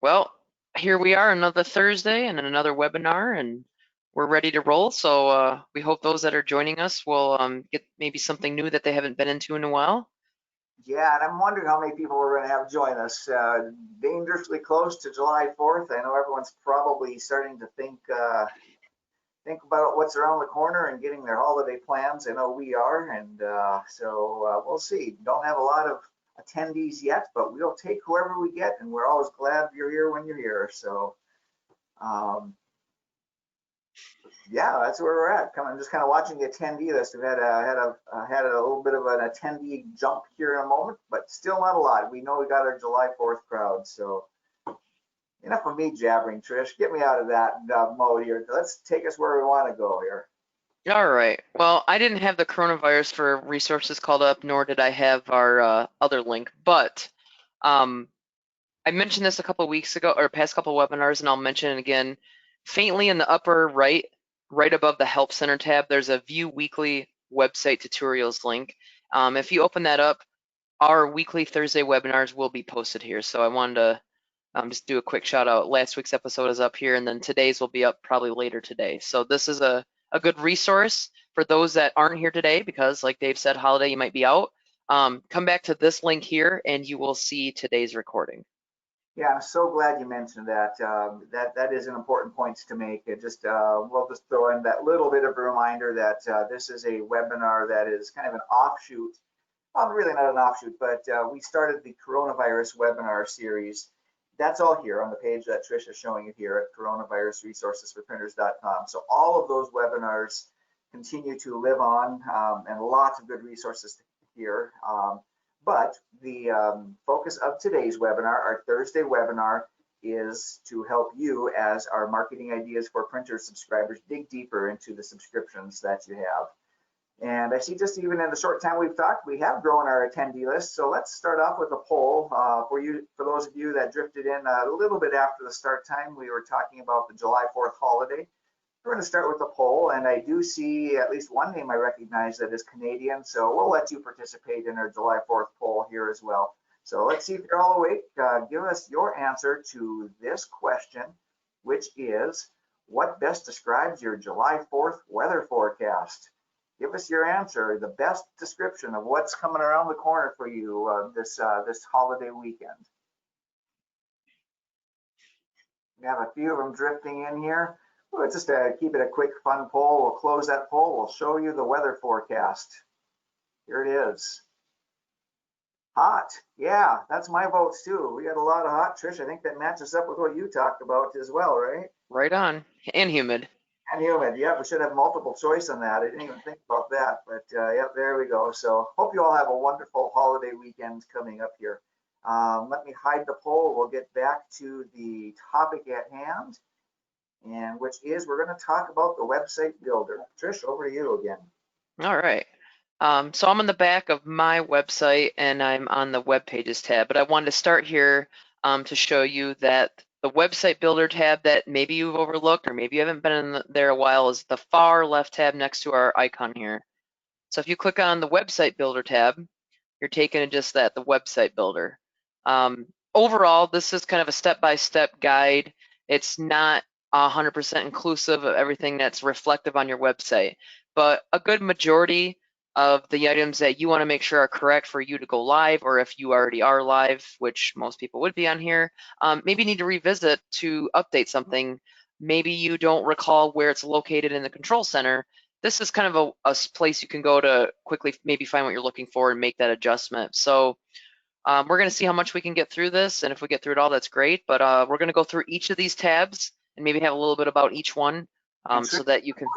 Well, here we are, another Thursday and another webinar, and we're ready to roll. So we hope those that are joining us will get maybe something new that they haven't been into in a while. Yeah, and I'm wondering how many people we're going to have join us. Dangerously close to July 4th. I know everyone's probably starting to think about what's around the corner and getting their holiday plans. I know we are, and so we'll see. Don't have a lot of attendees yet, but we'll take whoever we get, and we're always glad you're here when you're here. So um, yeah, that's where we're at. Coming, just kind of watching the attendee list. We've had a little bit of an attendee jump here in a moment, but still not a lot. We know we got our July 4th crowd. So enough of me jabbering, Trish. Get me out of that mode here. Let's take us where we want to go here. All right. Well, I didn't have the coronavirus for resources called up, nor did I have our other link, but um, I mentioned this a couple of weeks ago, or past couple of webinars, and I'll mention it again. Faintly in the upper right, right above the Help Center tab, there's a View Weekly Website Tutorials link. If you open that up, our weekly Thursday webinars will be posted here. So I wanted to just do a quick shout out. Last week's episode is up here, and then today's will be up probably later today. So this is a good resource for those that aren't here today because, like Dave said, holiday, you might be out. Come back to this link here, and you will see today's recording. Yeah, I'm so glad you mentioned that. That is an important point to make. We'll just throw in that little bit of a reminder that this is a webinar that is kind of an offshoot. Well, really not an offshoot, but we started the coronavirus webinar series. That's all here on the page that Trish is showing you here at coronavirusresourcesforprinters.com. So all of those webinars continue to live on, and lots of good resources here. But the focus of today's webinar, our Thursday webinar, is to help you as our marketing ideas for printer subscribers dig deeper into the subscriptions that you have. And I see just even in the short time we've talked, we have grown our attendee list. So let's start off with a poll for those of you that drifted in a little bit after the start time. We were talking about the July 4th holiday. We're going to start with a poll, and I do see at least one name I recognize that is Canadian. So we'll let you participate in our July 4th poll here as well. So let's see if you're all awake. Give us your answer to this question, which is, what best describes your July 4th weather forecast? Give us your answer, the best description of what's coming around the corner for you this holiday weekend. We have a few of them drifting in here. Let's just keep it a quick, fun poll. We'll close that poll. We'll show you the weather forecast. Here it is. Hot. Yeah, that's my votes too. We got a lot of hot, Trish. I think that matches up with what you talked about as well, right? Right on. And humid. And humid. Yeah, we should have multiple choice on that. I didn't even think about that, but yeah, there we go. So hope you all have a wonderful holiday weekend coming up here. Let me hide the poll. We'll get back to the topic at hand, and which is we're going to talk about the website builder. Trish, over to you again. All right. So I'm on the back of my website and I'm on the web pages tab, but I wanted to start here to show you that the website builder tab that maybe you've overlooked or maybe you haven't been in there a while is the far left tab next to our icon here. So if you click on the website builder tab, you're taken to just that, the website builder. Overall, this is kind of a step-by-step guide. It's not 100% inclusive of everything that's reflective on your website, but a good majority of the items that you want to make sure are correct for you to go live, or if you already are live, which most people would be on here, maybe need to revisit to update something. Maybe you don't recall where it's located in the control center. This is kind of a place you can go to quickly maybe find what you're looking for and make that adjustment. So we're going to see how much we can get through this, and if we get through it all, that's great. But we're going to go through each of these tabs and maybe have a little bit about each one so that you can.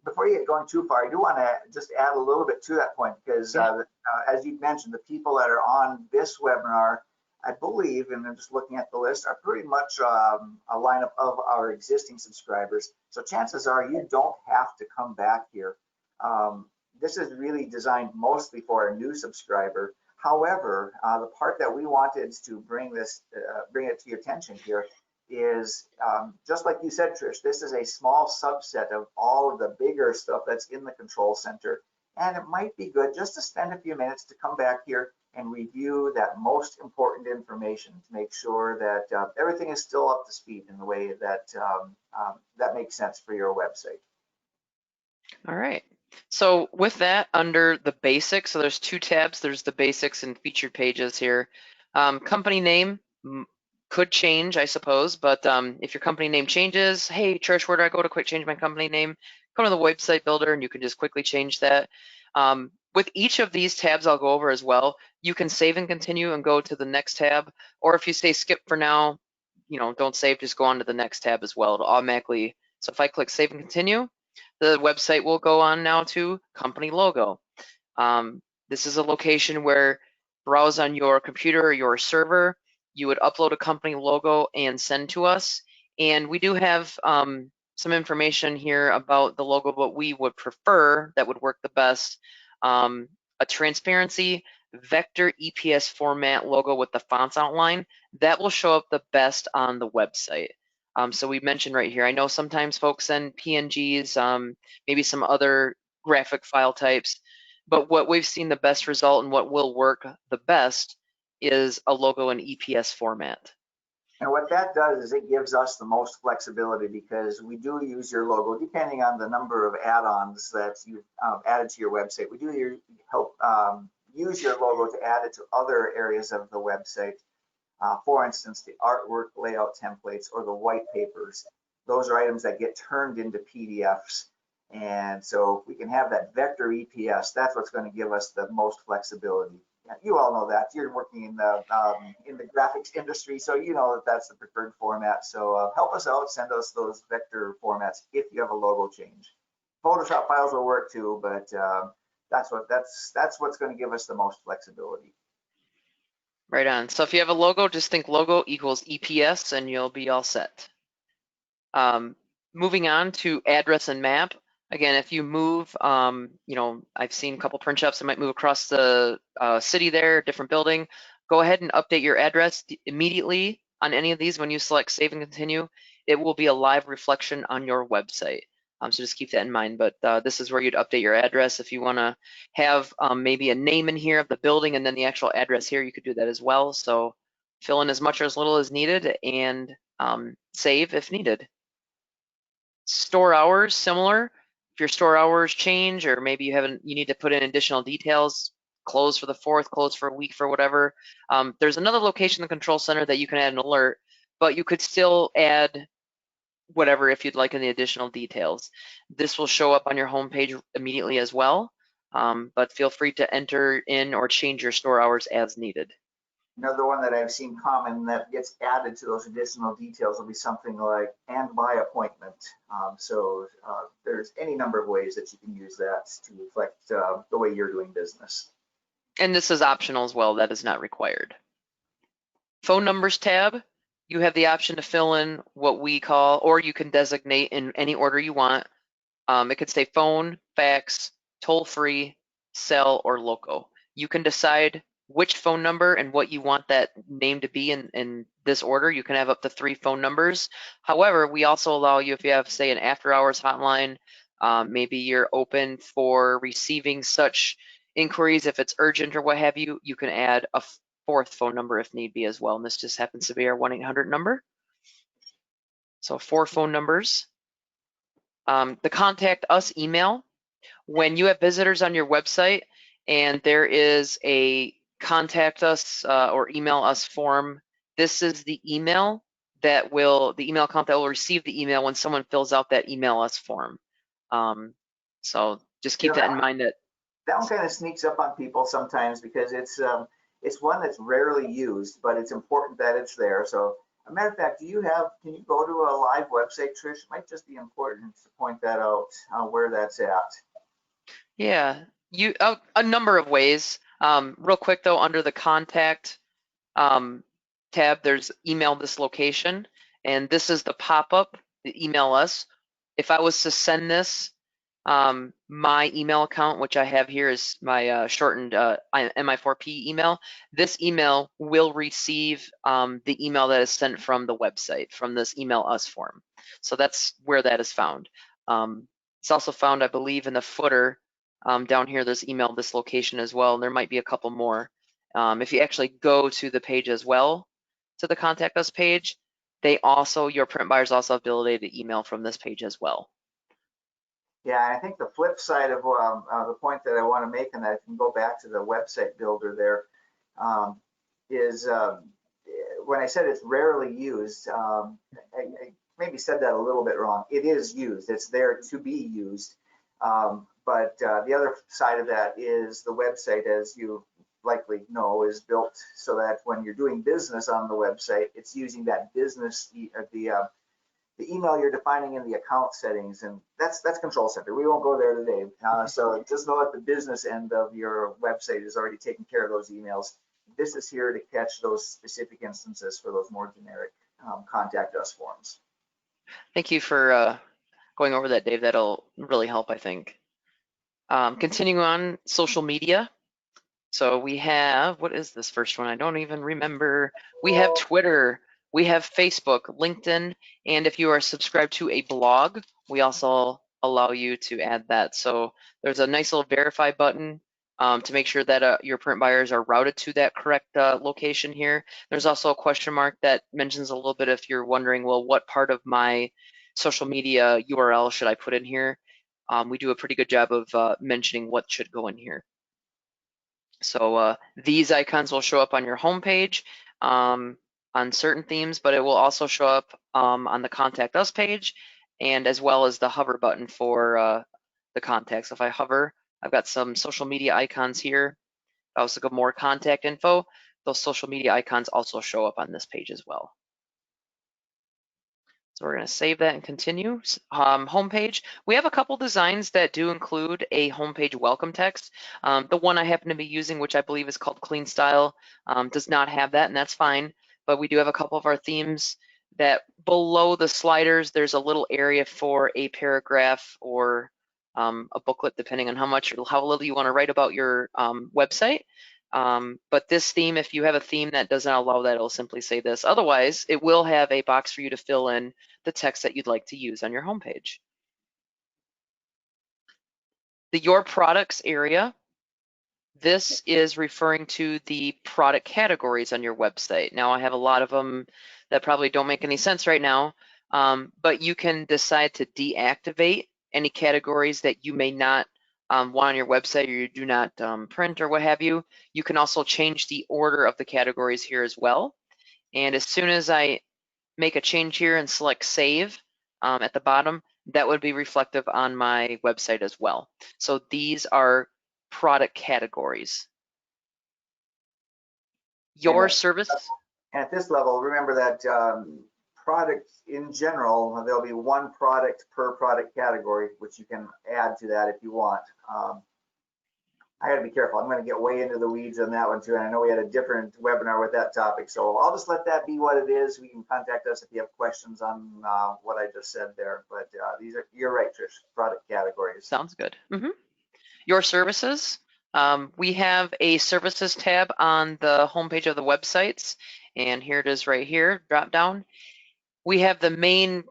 Before you get going too far, I do want to just add a little bit to that point because, as you mentioned, the people that are on this webinar, I believe, and I'm just looking at the list, are pretty much a lineup of our existing subscribers. So chances are you don't have to come back here. This is really designed mostly for a new subscriber. However, the part that we wanted to bring it to your attention here is just like you said, Trish, this is a small subset of all of the bigger stuff that's in the control center. And it might be good just to spend a few minutes to come back here, and review that most important information to make sure that everything is still up to speed in the way that that makes sense for your website. All right. So with that, under the basics, so there's two tabs. There's the basics and featured pages here. Company name could change, I suppose, but if your company name changes, hey, Trish, where do I go to quick change my company name? Come to the website builder and you can just quickly change that. With each of these tabs I'll go over as well, you can save and continue and go to the next tab, or if you say skip for now, don't save, just go on to the next tab as well. It'll automatically, so if I click save and continue, the website will go on now to company logo. This is a location where browse on your computer or your server, you would upload a company logo and send to us. And we do have some information here about the logo, but we would prefer, that would work the best, a transparency vector EPS format logo with the fonts outline. That will show up the best on the website. So we mentioned right here, I know sometimes folks send PNGs, maybe some other graphic file types, but what we've seen the best result and what will work the best is a logo in EPS format. And what that does is it gives us the most flexibility, because we do use your logo depending on the number of add-ons that you've added to your website. We do help use your logo to add it to other areas of the website. For instance, the artwork layout templates or the white papers. Those are items that get turned into PDFs. And so if we can have that vector EPS, that's what's going to give us the most flexibility. You all know that. You're working in the graphics industry, so you know that that's the preferred format. So help us out, send us those vector formats if you have a logo change. Photoshop files will work too, but that's what's going to give us the most flexibility. Right on. So if you have a logo, just think logo equals EPS and you'll be all set. Moving on to address and map. Again, if you move, I've seen a couple print shops that might move across the city there, different building. Go ahead and update your address immediately on any of these. When you select save and continue, it will be a live reflection on your website. So just keep that in mind. But this is where you'd update your address. If you want to have maybe a name in here of the building and then the actual address here, you could do that as well. So fill in as much or as little as needed and save if needed. Store hours, similar. If your store hours change, or maybe you need to put in additional details, close for the 4th, close for a week, for whatever. There's another location in the control center that you can add an alert, but you could still add whatever if you'd like in the additional details. This will show up on your homepage immediately as well, but feel free to enter in or change your store hours as needed. Another one that I've seen common that gets added to those additional details will be something like "and by appointment." There's any number of ways that you can use that to reflect the way you're doing business. And this is optional as well. That is not required. Phone numbers tab, you have the option to fill in what we call, or you can designate in any order you want. It could say phone, fax, toll-free, cell, or local. You can decide which phone number and what you want that name to be in this order. You can have up to 3 phone numbers. However, we also allow you, if you have, say, an after-hours hotline, maybe you're open for receiving such inquiries if it's urgent or what have you, you can add a 4th phone number if need be as well. And this just happens to be our 1-800 number. So 4 phone numbers. The contact us email, when you have visitors on your website and there is a contact us or email us form, this is the email that the email account that will receive the email when someone fills out that email us form. So just keep that in mind. That one kind of sneaks up on people sometimes because it's one that's rarely used, but it's important that it's there. So, as a matter of fact, can you go to a live website, Trish? It might just be important to point that out, where that's at. Yeah, a number of ways. Real quick though, under the contact tab, there's email this location, and this is the pop-up, email us. If I was to send this, my email account, which I have here is my shortened MI4P email, this email will receive the email that is sent from the website, from this email us form. So that's where that is found. It's also found, I believe, in the footer down here. There's email this location as well, and there might be a couple more If you actually go to the page as well, to the Contact Us page, your print buyers also have the ability to email from this page as well. Yeah, I think the flip side of the point that I want to make, and I can go back to the website builder there, is when I said it's rarely used, I maybe said that a little bit wrong. It is used. It's there to be used. But the other side of that is the website, as you likely know, is built so that when you're doing business on the website, it's using that business, the email you're defining in the account settings, and that's Control Center. We won't go there today. So just know that the business end of your website is already taking care of those emails. This is here to catch those specific instances for those more generic contact us forms. Thank you for going over that, Dave. That'll really help, I think. Continuing on, social media. So we have, what is this first one? I don't even remember. We have Twitter, we have Facebook, LinkedIn, and if you are subscribed to a blog, we also allow you to add that. So there's a nice little verify button to make sure that your print buyers are routed to that correct location here. There's also a question mark that mentions a little bit if you're wondering, well, what part of my social media URL should I put in here? We do a pretty good job of mentioning what should go in here. So these icons will show up on your homepage on certain themes, but it will also show up on the Contact Us page, and as well as the hover button for the contacts. If I hover, I've got some social media icons here. If I also go more contact info, those social media icons also show up on this page as well. So we're going to save that and continue. Homepage. We have a couple designs that do include a homepage welcome text. The one I happen to be using, which I believe is called Clean Style, does not have that, and that's fine. But we do have a couple of our themes that below the sliders, there's a little area for a paragraph or a booklet, depending on how little you want to write about your website. But this theme, if you have a theme that doesn't allow that, it'll simply say this. Otherwise, it will have a box for you to fill in the text that you'd like to use on your homepage. The Your Products area, this is referring to the product categories on your website. Now, I have a lot of them that probably don't make any sense right now, but you can decide to deactivate any categories that you may not want on your website or you do not print or what have you. You can also change the order of the categories here as well. And as soon as I make a change here and select save at the bottom, that would be reflective on my website as well. So these are product categories. Your service. And at this level, remember that product in general, there'll be one product per product category, which you can add to that if you want. I got to be careful. I'm going to get way into the weeds on that one too. And I know we had a different webinar with that topic. So I'll just let that be what it is. We can contact us if you have questions on what I just said there. But these are, you're right, Trish, product categories. Sounds good. Your services. We have a services tab on the homepage of the websites. And here it is right here, drop down. We have the main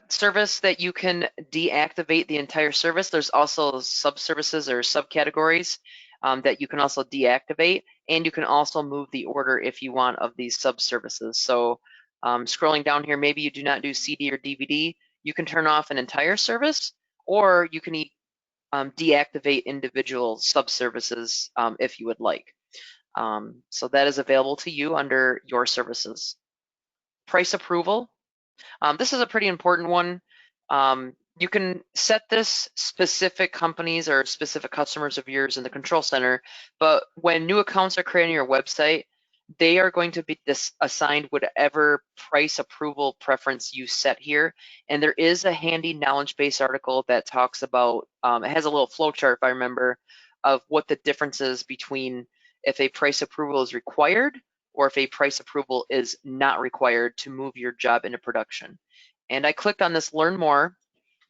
service that you can deactivate the entire service. There's also sub-services or subcategories that you can also deactivate, and you can also move the order if you want of these sub-services. So scrolling down here, maybe you do not do CD or DVD, you can turn off an entire service, or you can deactivate individual sub-services if you would like. So that is available to you under your services. Price approval. This is a pretty important one. You can set this specific companies or specific customers of yours in the Control Center, but when new accounts are created on your website, they are going to be assigned whatever price approval preference you set here. And there is a handy knowledge base article that talks about, it has a little flow chart, if I remember, of what the difference is between if a price approval is required or if a price approval is not required to move your job into production. And I clicked on this learn more,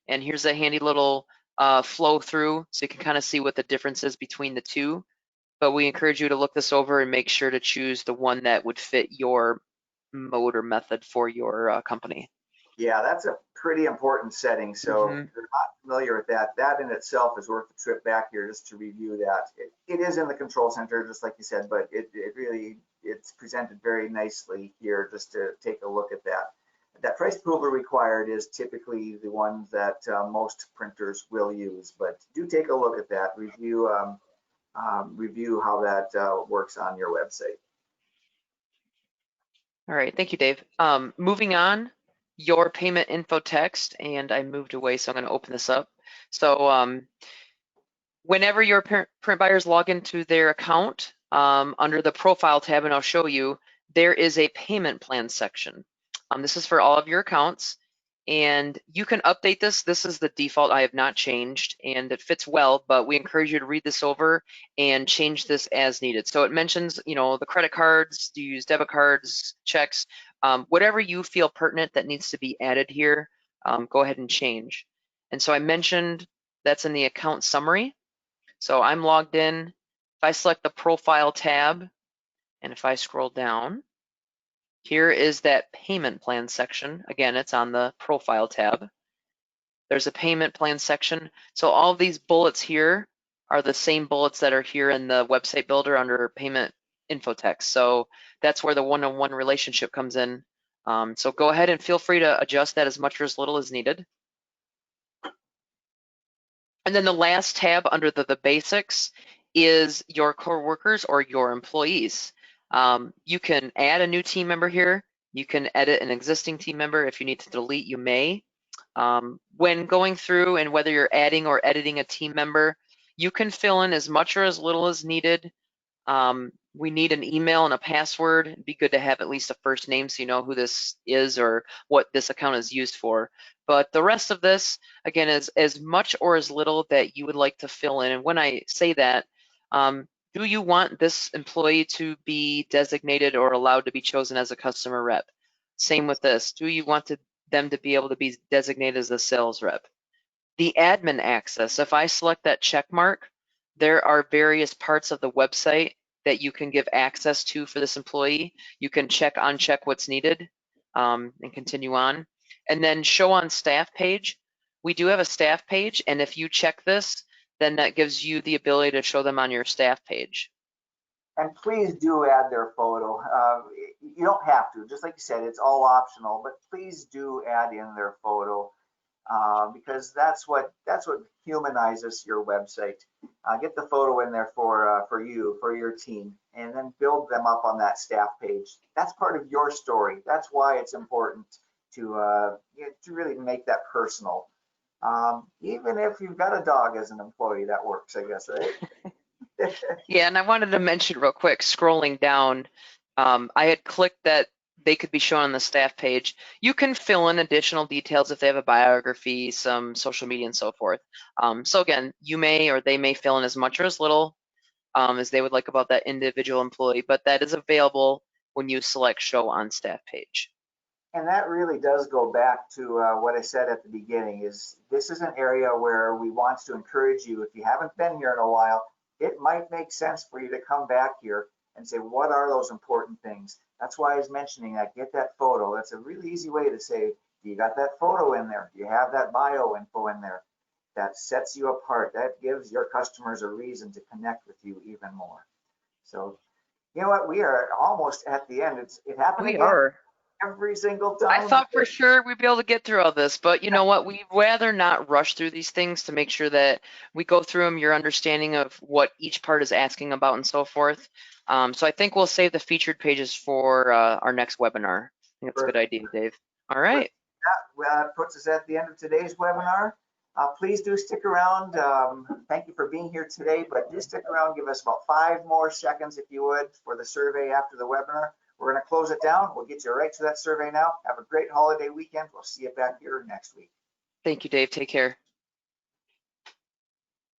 and here's a handy little flow through so you can kind of see what the difference is between the two. But we encourage you to look this over and make sure to choose the one that would fit your mode or method for your company. Yeah, that's a pretty important setting. So if you're not familiar with that, that in itself is worth the trip back here just to review that. It is in the control center, just like you said, but it really, it's presented very nicely here just to take a look at that. That price approval required is typically the one that most printers will use, but do take a look at that, review how that works on your website. All right, thank you, Dave. Moving on, your payment info text, and I moved away, so I'm going to open this up. So whenever your print buyers log into their account, under the profile tab, and I'll show you, there is a payment plan section. This is for all of your accounts, and you can update this. This is the default. I have not changed, and it fits well, but we encourage you to read this over and change this as needed. So it mentions, the credit cards, do you use debit cards, checks, whatever you feel pertinent that needs to be added here, go ahead and change. And so I mentioned that's in the account summary. So I'm logged in. If I select the profile tab, and if I scroll down, here is that payment plan section. Again, it's on the profile tab. There's a payment plan section. So all of these bullets here are the same bullets that are here in the website builder under payment info text. So that's where the one-on-one relationship comes in. So go ahead and feel free to adjust that as much or as little as needed. And then the last tab under the basics is your core workers or your employees. You can add a new team member here. You can edit an existing team member. If you need to delete, you may. When going through and whether you're adding or editing a team member, you can fill in as much or as little as needed. We need an email and a password. It'd be good to have at least a first name so you know who this is or what this account is used for. But the rest of this, again, is as much or as little that you would like to fill in. And when I say that, do you want this employee to be designated or allowed to be chosen as a customer rep? Same with this. Do you want them to be able to be designated as a sales rep? The admin access, if I select that check mark, there are various parts of the website that you can give access to for this employee. You can uncheck what's needed and continue on. And then show on staff page. We do have a staff page, and if you check this, then that gives you the ability to show them on your staff page. And please do add their photo. You don't have to, just like you said, it's all optional, but please do add in their photo. Because that's what humanizes your website. Get the photo in there for you, for your team, and then build them up on that staff page. That's part of your story. That's why it's important to really make that personal. Even if you've got a dog as an employee, that works, I guess, right? Yeah, and I wanted to mention real quick, scrolling down, I had clicked that they could be shown on the staff page. You can fill in additional details if they have a biography, some social media, and so forth. So again, you may or they may fill in as much or as little as they would like about that individual employee, but that is available when you select show on staff page. And that really does go back to what I said at the beginning, is this is an area where we want to encourage you. If you haven't been here in a while, it might make sense for you to come back here and say, what are those important things? That's why I was mentioning that, get that photo. That's a really easy way to say, you got that photo in there. You have that bio info in there. That sets you apart. That gives your customers a reason to connect with you even more. So, you know what? We are almost at the end. It happened We again. are. Every single time. I thought for sure we'd be able to get through all this, but you know what? We'd rather not rush through these things to make sure that we go through them, your understanding of what each part is asking about and so forth. So I think we'll save the featured pages for our next webinar. I think that's a good idea, Dave. All right. That puts us at the end of today's webinar. Please do stick around. Thank you for being here today, but do stick around. Give us about 5 more seconds, if you would, for the survey after the webinar. We're going to close it down. We'll get you right to that survey now. Have a great holiday weekend. We'll see you back here next week. Thank you, Dave. Take care.